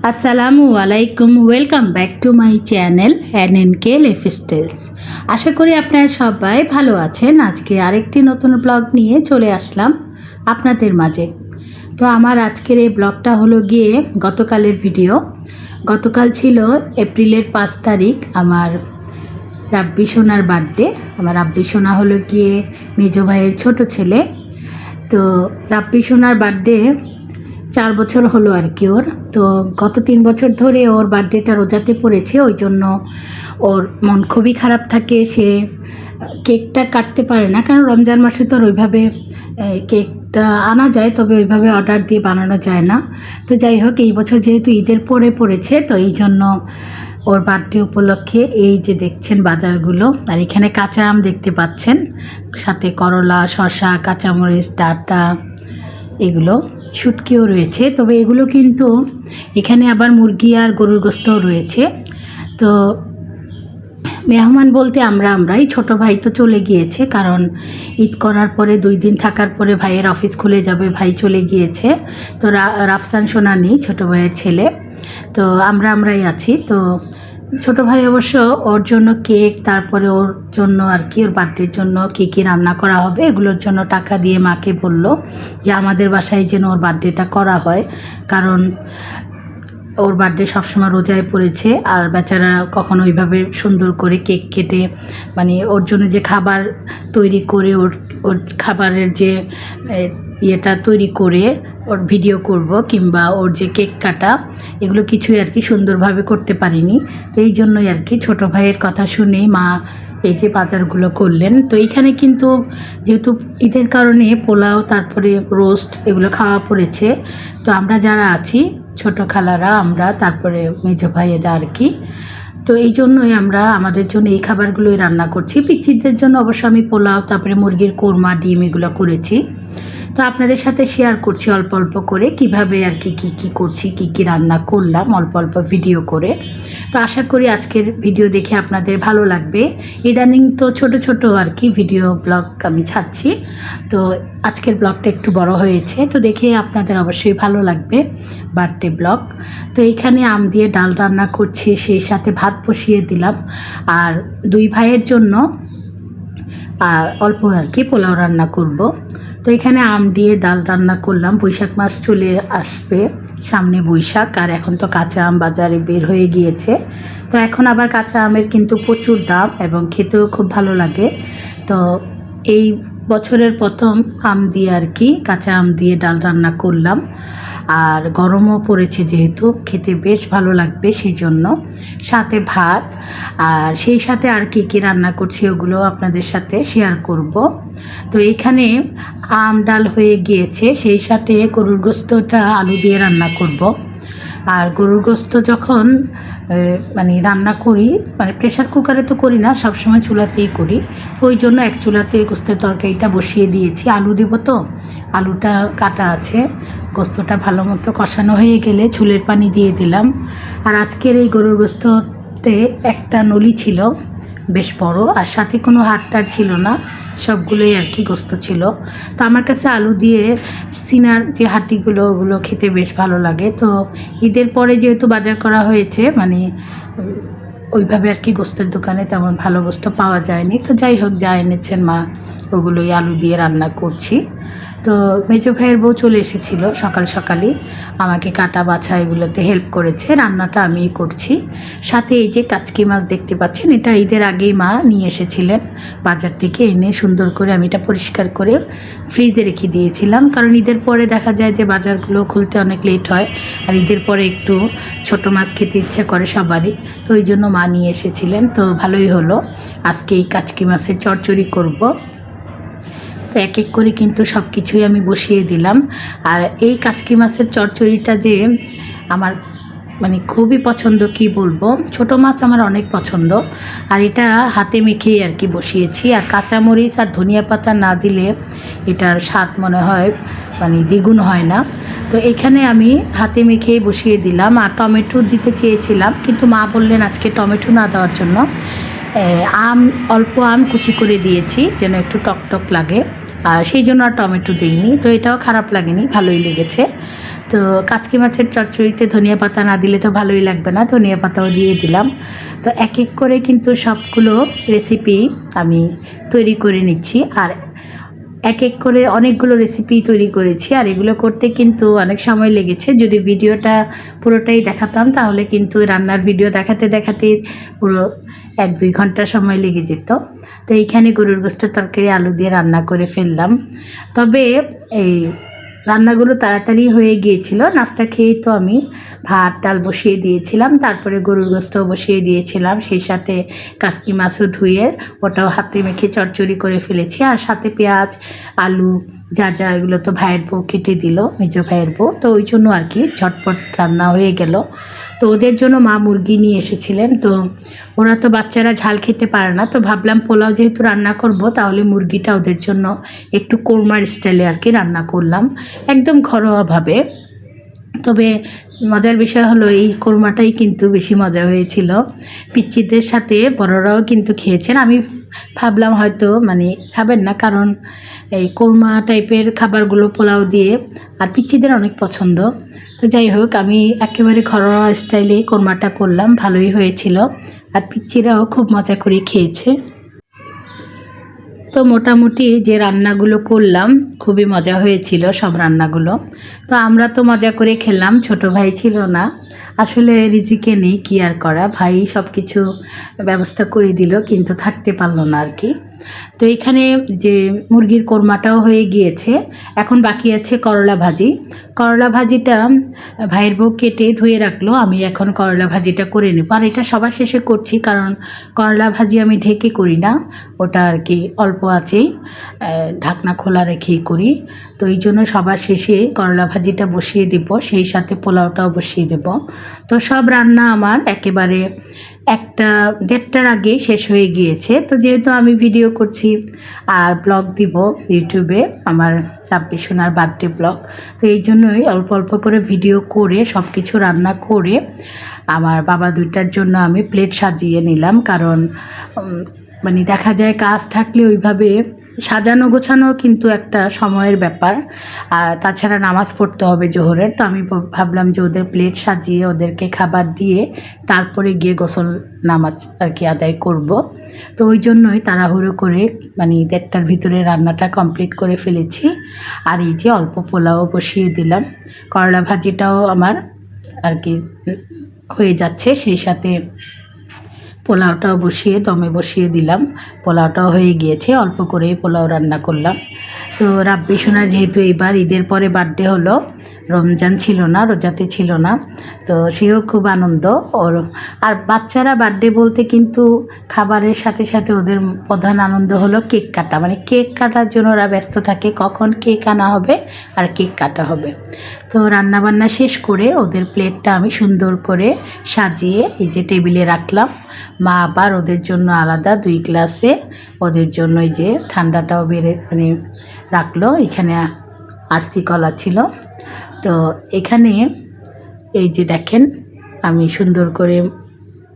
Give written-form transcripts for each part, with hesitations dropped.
আসসালামু আলাইকুম, welcome back to my channel NNK lifestyles. আশা করি আপনারা সবাই ভালো আছেন। আজকে আরেকটি নতুন ব্লগ নিয়ে চলে আসলাম আপনাদের মাঝে। তো আমার আজকের এই ব্লগটা হলো গিয়ে গতকালের ভিডিও। গতকাল ছিল এপ্রিলের 5 তারিখ আমার রাব্বি সোনার বার্থডে। আমার রাব্বি সোনা হলো গিয়ে মেজো ভাইয়ের ছোট ছেলে। তো রাব্বি সোনার বার্থডে 4 বছর হলো আর কি ওর। তো গত 3 বছর ধরে ওর বার্থডেটা রোজাতে পড়েছে, ওই জন্য ওর মন খুবই খারাপ থাকে। সে কেকটা কাটতে পারে না, কারণ রমজান মাসে তো আর ওইভাবে কেকটা আনা যায়, তবে ওইভাবে অর্ডার দিয়ে বানানো যায় না। তো যাই হোক, এই বছর যেহেতু ঈদের পরে পড়েছে, তো এই জন্য ওর বার্থডে উপলক্ষে এই যে দেখছেন বাজারগুলো, আর এখানে কাঁচা আম দেখতে পাচ্ছেন, সাথে করলা, শসা, কাঁচামরিচ, ডাঁটা, এগুলো শুটকিও রয়েছে। তবে এগুলো কিন্তু এখানে আবার মুরগি আর গরুর গোস্তও রয়েছে। তো মেহমান বলতে আমরাই, ছোট ভাই তো চলে গিয়েছে, কারণ ঈদ করার পরে 2 দিন থাকার পরে ভাইয়ের অফিস খুলে যাবে, ভাই চলে গিয়েছে। তো রাফসান সোনা নেই, ছোটো ভাইয়ের ছেলে। তো আমরাই আছি। তো ছোটো ভাই অবশ্য ওর জন্য কেক, তারপরে ওর জন্য আর কি ওর বার্থডের জন্য কী কী রান্না করা হবে এগুলোর জন্য টাকা দিয়ে মাকে বলল যে আমাদের বাসায় যেন ওর বার্থডেটা করা হয়, কারণ ওর বার্থডে সবসময় রোজায় পড়েছে, আর বেচারা কখনো ওইভাবে সুন্দর করে কেক কেটে, মানে ওর জন্য যে খাবার তৈরি করে ওর খাবারের যে ইয়েটা তৈরি করে ওর ভিডিও করব, কিংবা ওর যে কেক কাটা, এগুলো কিছুই আর কি সুন্দরভাবে করতে পারিনি। তো এই জন্যই আর কি ছোটো ভাইয়ের কথা শুনেই মা এই যে বাজারগুলো করলেন। তো এইখানে কিন্তু যেহেতু ঈদের কারণে পোলাও, তারপরে রোস্ট, এগুলো খাওয়া পড়েছে। তো আমরা যারা আছি, ছোটো খালারা, আমরা, তারপরে মেজো ভাইয়েরা আর কি, তো এই জন্যই আমরা আমাদের জন্য এই খাবারগুলোই রান্না করছি। পিচ্চিদের জন্য অবশ্য আমি পোলাও, তারপরে মুরগির কোরমা, ডিম, এগুলো করেছি। তো আপনাদের সাথে শেয়ার করছি অল্প অল্প করে কিভাবে আর কি কী করছি, কী রান্না করলাম, অল্প অল্প ভিডিও করে। তো আশা করি আজকের ভিডিও দেখে আপনাদের ভালো লাগবে। ইদানিং তো ছোট ছোট আর কি ভিডিও ব্লগ আমি ছাড়ছি, তো আজকের ব্লগটা একটু বড় হয়েছে, তো দেখে আপনাদের অবশ্যই ভালো লাগবে, বার্থডে ব্লগ। তো এইখানে আম দিয়ে ডাল রান্না করছি, সেই সাথে ভাত বসিয়ে দিলাম, আর 2 ভাইয়ের জন্য অল্প আর কি পোলাও রান্না করব। তো এখানে আম দিয়ে ডাল রান্না করলাম। বৈশাখ মাস চলে আসবে, সামনে বৈশাখ, আর এখন তো কাঁচা আম বাজারে বের হয়ে গিয়েছে। তো এখন আবার কাঁচা আমের কিন্তু প্রচুর দাম, এবং খেতেও খুব ভালো লাগে। তো এই বছরের প্রথম আম দিয়ে আর কি কাঁচা আম দিয়ে ডাল রান্না করলাম, আর গরমও পড়েছে যেহেতু, খেতে বেশ ভালো লাগবে, সেই জন্য সাথে ভাত, আর সেই সাথে আর কি রান্না করছি ওগুলো আপনাদের সাথে শেয়ার করব। তো এইখানে আম ডাল হয়ে গিয়েছে, সেই সাথে গরুর গোস্তটা আলু দিয়ে রান্না করব। আর গরুর গোস্ত যখন মানে রান্না করি, মানে প্রেশার কুকারে তো করি না, সবসময় চুলাতেই করি। তো ওই জন্য এক চুলাতে গোস্তের তরকারিটা বসিয়ে দিয়েছি। আলু দেব, তো আলুটা কাটা আছে। গোস্তটা ভালো মতো কষানো হয়ে গেলে ঝোলের পানি দিয়ে দিলাম। আর আজকের এই গরুর গোস্ততে একটা নলি ছিল বেশ বড়, আর সাথে কোনো হাড়টার ছিল না, সবগুলোই আর কি গোস্ত ছিল। তো আমার কাছে আলু দিয়ে সিনার যে হাঁটিগুলো, ওগুলো খেতে বেশ ভালো লাগে। তো ঈদের পরে যেহেতু বাজার করা হয়েছে, মানে ওইভাবে আর কি গোস্তের দোকানে তেমন ভালো গোস্ত পাওয়া যায়নি। তো যাই হোক, যা এনেছেন মা, ওগুলোই আলু দিয়ে রান্না করছি। তো মেজো ভাইয়ের বউ চলে এসেছিল সকাল সকালই, আমাকে কাটা বাছা এগুলোতে হেল্প করেছে, রান্নাটা আমিই করছি। সাথে এই যে কাচকি মাছ দেখতে পাচ্ছেন, এটা ঈদের আগেই মা নিয়ে এসেছিলেন বাজার থেকে, এনে সুন্দর করে আমি এটা পরিষ্কার করে ফ্রিজে রেখে দিয়েছিলাম, কারণ ঈদের পরে দেখা যায় যে বাজারগুলো খুলতে অনেক লেট হয়, আর ঈদের পরে একটু ছোট মাছ খেতে ইচ্ছে করে সবারই। তো ওই জন্য মা নিয়ে এসেছিলেন। তো ভালোই হলো, আজকে এই কাচকি মাছের চচ্চড়ি করব। তো এক এক করে কিন্তু সব কিছুই আমি বসিয়ে দিলাম। আর এই কাচকি মাছের চচ্চড়িটা যে আমার মানে খুবই পছন্দ, কি বলবো, ছোট মাছ আমার অনেক পছন্দ। আর এটা হাতে মেখেই আর কি বসিয়েছি, আর কাঁচামরিচ আর ধনিয়া পাতা না দিলে এটার স্বাদ মনে হয় মানে দ্বিগুণ হয় না। তো এখানে আমি হাতে মেখেই বসিয়ে দিলাম। আর টমেটো দিতে চেয়েছিলাম, কিন্তু মা বললেন আজকে টমেটো না দেওয়ার জন্য। অল্প আম কুচি করে দিয়েছি যেন একটু টকটক লাগে, আর সেই জন্য আর টমেটো দিইনি। তো এটাও খারাপ লাগেনি, ভালোই লেগেছে। তো কাচকি মাছের চচ্চড়িতে ধনিয়া পাতা না দিলে তো ভালোই লাগবে না, ধনিয়া পাতাও দিয়ে দিলাম। তো এক এক করে কিন্তু সবগুলো রেসিপি আমি তৈরি করে নিচ্ছি, আর এক এক করে অনেকগুলো রেসিপি তৈরি করেছি। আর এগুলো করতে কিন্তু অনেক সময় লেগেছে। যদি ভিডিওটা পুরোটাই দেখাতাম তাহলে কিন্তু রান্নার ভিডিও দেখাতে দেখাতে পুরো 1-2 ঘন্টা সময় লেগে যেত। তো এইখানে গরুর গোশতের তরকারি আলু দিয়ে রান্না করে ফেললাম। তবে এই রান্নাগুলো তাড়াতাড়ি হয়ে গিয়েছিল। নাস্তা খেয়েই তো আমি ভাত ডাল বসিয়ে দিয়েছিলাম, তারপরে গরুর গোশতও বসিয়ে দিয়েছিলাম, সেই সাথে কাসকি মাছও ধুয়ে ওটাও হাতে মেখে চচ্চড়ি করে ফেলেছি। আর সাথে পেঁয়াজ আলু যা যা এগুলো তো ভাইয়ের বউ কেটে দিল, মেজো ভাইয়ের বউ, তো ওই জন্য আর কি ঝটপট রান্না হয়ে গেল। তো ওদের জন্য মা মুরগি নিয়ে এসেছিলেন। তো ওরা তো বাচ্চারা ঝাল খেতে পারে না, তো ভাবলাম পোলাও যেহেতু রান্না করব তাহলে মুরগিটা ওদের জন্য একটু কোরমার স্টাইলে আর কি রান্না করলাম, একদম ঘরোয়াভাবে। তবে মজার বিষয় হলো এই কোরমাটাই কিন্তু বেশি মজা হয়েছিল। পিচ্চিদের সাথে বড়রাও কিন্তু খেয়েছেন। আমি ভাবলাম হয়তো মানে খাবেন না, কারণ এই কোরমা টাইপের খাবারগুলো পোলাও দিয়ে আর পিচ্চিদের অনেক পছন্দ। তো যাই হোক, আমি একেবারে ঘরোয়া স্টাইলে কোরমাটা করলাম, ভালোই হয়েছিল। আর পিচ্চিরাও খুব মজা করে খেয়েছে। তো মোটামুটি যে রান্নাগুলো করলাম খুবই মজা হয়েছিল সব রান্নাগুলো। তো আমরা তো মজা করে খেলাম, ছোট ভাই ছিল না, আসলে রিজিকে নেই, কি আর করা, ভাই সব কিছু ব্যবস্থা করে দিল, কিন্তু থাকতে পারলো না আর কি। তো এখানে যে মুরগির কোরমাটাও হয়ে গিয়েছে, এখন বাকি আছে করলা ভাজি। করলা ভাজিটা ভাইয়ের বউ কেটে ধুয়ে রাখলো, আমি এখন করলা ভাজিটা করে নেব। আর এটা সবার শেষে করছি, কারণ করলা ভাজি আমি ঢেকে করি না, ওটা আর কি অল্প আছেই ঢাকনা খোলা রেখেই করি। তো এই জন্য সবার শেষে করলা ভাজিটা বসিয়ে দেব, সেই সাথে পোলাওটাও বসিয়ে দেব। তো সব রান্না আমার একেবারে 1-1:30টার আগে শেষ হয়ে গিয়েছে। তো যেহেতু আমি ভিডিও করছি আর ব্লগ দিব ইউটিউবে, আমার রাব্বি সোনার বার্থডে ব্লগ, তো এই জন্যই অল্প অল্প করে ভিডিও করে সব কিছু রান্না করে আমার বাবা দুইটার জন্য আমি প্লেট সাজিয়ে নিলাম। কারণ মানে দেখা যায় কাজ থাকলে ওইভাবে সাজানো গোছানো কিন্তু একটা সময়ের ব্যাপার, আর তাছাড়া নামাজ পড়তে হবে জোহরের। তো আমি ভাবলাম যে ওদের প্লেট সাজিয়ে ওদেরকে খাবার দিয়ে তারপরে গিয়ে গোসল নামাজ আর কি আদায় করব। তো ওই জন্যই তাড়াহুড়ো করে মানে 1:30টার ভিতরে রান্নাটা কমপ্লিট করে ফেলেছি। আর এই যে অল্প পোলাও বসিয়ে দিলাম, করলা ভাজিটাও আমার আর কি হয়ে যাচ্ছে, সেই সাথে পোলাওটাও বসিয়ে দমে বসিয়ে দিলাম। পোলাওটাও হয়ে গিয়েছে, অল্প করেই পোলাও রান্না করলাম। তো রাব্বি সোনা যেহেতু এবার ঈদের পরে বার্থডে হলো, রমজান ছিল না, রোজাতে ছিল না, তো সেও খুব আনন্দ ওর। আর বাচ্চারা বার্থডে বলতে কিন্তু খাবারের সাথে সাথে ওদের প্রধান আনন্দ হলো কেক কাটা, মানে কেক কাটার জন্য ওরা ব্যস্ত থাকে, কখন কেক আনা হবে আর কেক কাটা হবে। তো রান্নাবান্না শেষ করে ওদের প্লেটটা আমি সুন্দর করে সাজিয়ে এই যে টেবিলে রাখলাম। মা আবার ওদের জন্য আলাদা 2 গ্লাসে ওদের জন্য এই যে ঠান্ডাটাও বেড়ে মানে রাখলো। এখানে আরসি কলা ছিল। তো এখানে এই যে দেখেন আমি সুন্দর করে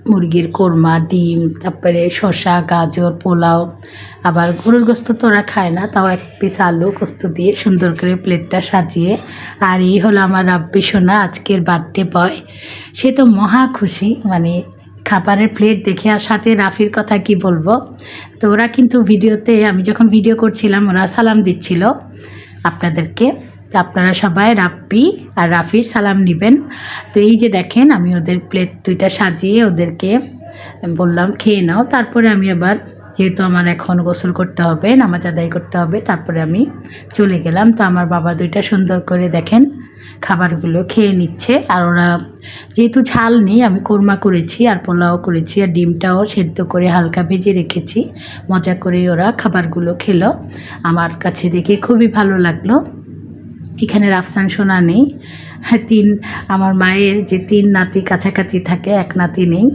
মুরগির কোরমা, ডিম, তারপরে শসা, গাজর, পোলাও, আবার গরুর গোস্ত তো ওরা খায় না, তাও 1 পিস আলু গোস্ত দিয়ে সুন্দর করে প্লেটটা সাজিয়ে। আর এই হলো আমার রাব্বি সোনা, আজকের বার্থডে বয়। সে তো মহা খুশি, মানে খাবারের প্লেট দেখে। আর সাথে রাফির কথা কি বলবো। তো ওরা কিন্তু ভিডিওতে, আমি যখন ভিডিও করছিলাম ওরা সালাম দিচ্ছিল আপনাদেরকে। তো আপনারা সবাই রাব্বি আর রাফির সালাম নেবেন। তো এই যে দেখেন আমি ওদের প্লেট 2টা সাজিয়ে ওদেরকে বললাম খেয়ে নাও। তারপরে আমি আবার, যেহেতু আমার এখন গোসল করতে হবে, নামাজ আদায় করতে হবে, তারপরে আমি চলে গেলাম। তো আমার বাবা 2টা সুন্দর করে দেখেন খাবারগুলো খেয়ে নিচ্ছে। আর ওরা যেহেতু ঝাল নেই, আমি কোরমা করেছি আর পোলাও করেছি আর ডিমটাও সেদ্ধ করে হালকা ভেজে রেখেছি, মজা করে ওরা খাবারগুলো খেলো। আমার কাছে দেখে খুবই ভালো লাগলো। এখানে রাফসান সোনা নেই, আমার মায়ের যে 3 নাতি কাছাকাছি থাকে, এক নাতি নেই।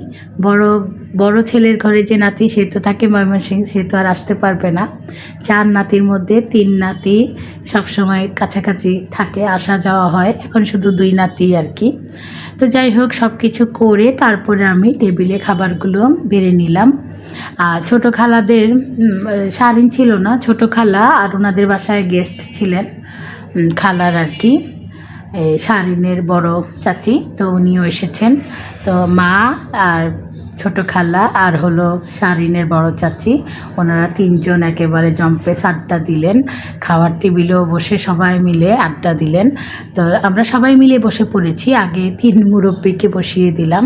বড় ছেলের ঘরে যে নাতি সে তো থাকে ময়মনসিংহ, সে তো আর আসতে পারবে না। 4 নাতির মধ্যে 3 নাতি সবসময় কাছাকাছি থাকে, আসা যাওয়া হয়। এখন শুধু 2 নাতি আর কি। তো যাই হোক, সব কিছু করে তারপরে আমি টেবিলে খাবারগুলো বেড়ে নিলাম। আর ছোটো খালাদের সারিন ছিল না, ছোটো খালা আর ওনাদের বাসায় গেস্ট ছিলেন খালার আর কি, সারিনের বড় চাচি, তো উনিও এসেছেন। তো মা আর ছোটো খালা আর হলো সারিনের বড় চাচি, ওনারা 3 জন একেবারে জম্পেস আড্ডা দিলেন। খাওয়ার টেবিলেও বসে সবাই মিলে আড্ডা দিলেন। তো আমরা সবাই মিলে বসে পড়েছি, আগে 3 মুরব্বিকে বসিয়ে দিলাম।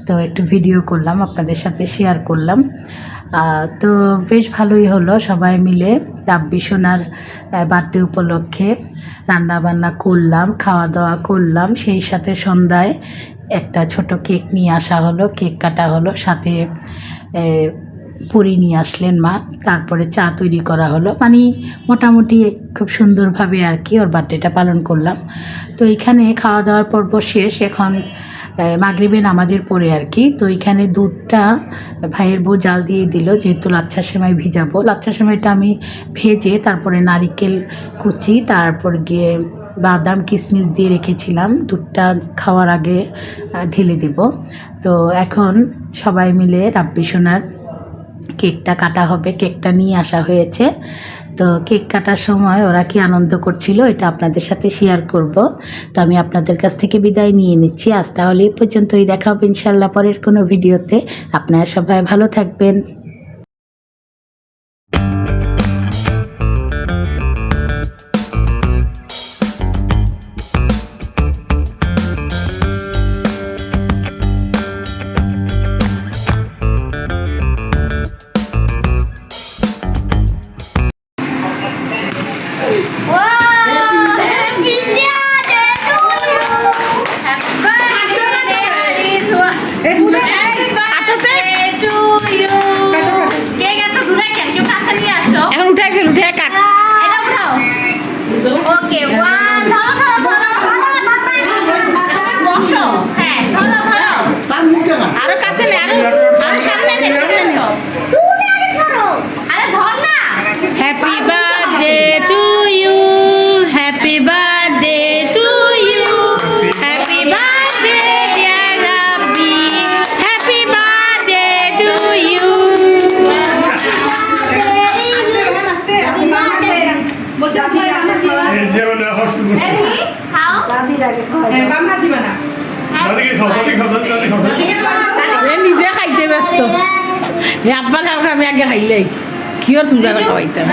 তো একটু ভিডিও করলাম, আপনাদের সাথে শেয়ার করলাম। তো বেশ ভালোই হলো, সবাই মিলে রাব্বি সোনার বার্থডে উপলক্ষে রান্না বান্না করলাম, খাওয়া দাওয়া করলাম। সেই সাথে সন্ধ্যায় একটা ছোট কেক নিয়ে আসা হলো, কেক কাটা হলো, সাথে পুরি নিয়ে আসলেন মা। তারপরে চা তৈরি করা হলো, মানে মোটামুটি খুব সুন্দরভাবে আর কি ওর বার্থডেটা পালন করলাম। তো এখানে খাওয়া দাওয়ার পর্ব শেষ, এখন মাগরিবে নামাজের পরে আর কি। তো এখানে দুধটা ভাইয়ের বউ জাল দিয়ে দিল, যেহেতু লাচ্ছা সেমাই ভিজাবো। লাচ্ছা সেমাইটা আমি ভেজে তারপরে নারিকেল কুচি, তারপর গিয়ে বাদাম কিশমিশ দিয়ে রেখেছিলাম, দুধটা খাওয়ার আগে ঢেলে দিব। তো এখন সবাই মিলে রাব্বি সোনার কেকটা কাটা হবে, কেকটা নিয়ে আসা হয়েছে। তো কেক কাটার সময় ওরা কি আনন্দ করছিল এটা আপনাদের সাথে শেয়ার করব। তো আমি আপনাদের কাছ থেকে বিদায় নিয়ে নিচ্ছি আজ, তাহলে এই পর্যন্তই। দেখা হবে ইনশাল্লাহ পরের কোনো ভিডিওতে। আপনারা সবাই ভালো থাকবেন। এখন উঠাই ফেল, উঠে কাট। ওকে, ওয়ান, বসো। হ্যাঁ, আরো কাছে নে, আরো সামনে নে, সামনে নে। আরে ধর না। Happy birthday to you, happy birthday to you, happy birthday dear Rabbi, happy birthday to you. খাও। নিজে খাইতে ব্যস্ত, আব্বা খাওয়া আমি আগে খাইলে কি আর তোমরা খাওয়াইতাম।